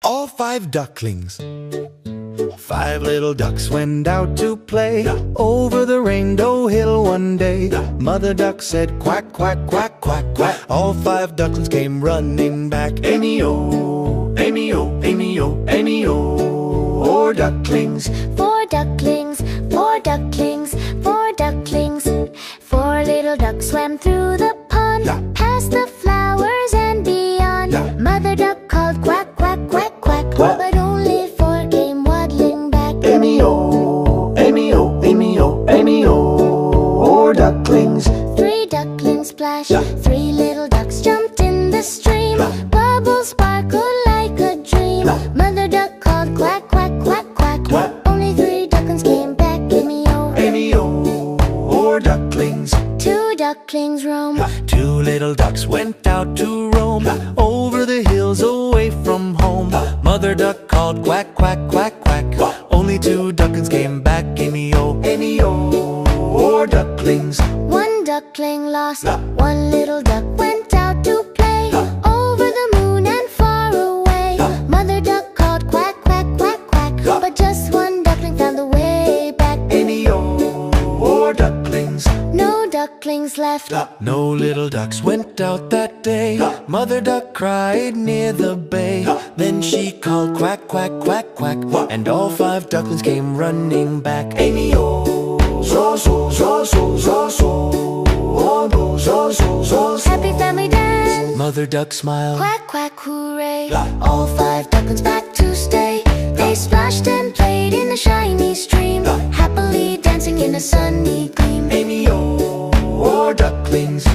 all 5 ducklings. 5 little ducks went out to play over the rainbow hill one day. Mother duck said quack, quack, quack, quack, quack. All 5 ducklings came running back. Amy-o, Amy-o, Amy-o, Amy-o. 4 ducklings, 4 ducklings, 4 ducklings, 4 ducklings. 4 little ducks swam through the pond, past the flowers and beyond. Mother duck called quack, quack, quack, quack, but only 4 came waddling back. Amy-o, Amy-o, Amy-o, Amy-o. 4 ducklings, 3 ducklings splash, 3 little ducks jumped in the stream. Bubbles sparkled like a dream. Mother duck called quack, quack, quack, quack. Only 3 ducklings came back. Amy-o, Amy-o. 4 ducklings, 2 ducklings roam. 2 little ducks went out to roam over the hills away from home. Mother duck called quack, quack, quack, quack. Only 2 ducklings came back. Amy-o, Amy-o. 4 ducklings, 1 duckling lost. 1 little duck went out to play over the moon and far away. Mother duck called quack, quack, quack, quack, but just 1 duckling found the way back. Amy-o. 4 ducklings, No ducklings left. no little ducks went out that day. Mother duck cried near the bay. Then she called quack, quack, quack, quack, and all 5 ducklings came running back. Amy-o, zo, zo, zo, zo, zo, zo. Oh, zo, zo, zo, zo. Happy family dance. Mother duck smiled. Quack, quack, hooray. All 5 ducklings back to stay. They splashed and played in the shiny stream, happily dancing in a sunny gleam. Amy-o, 4 ducklings,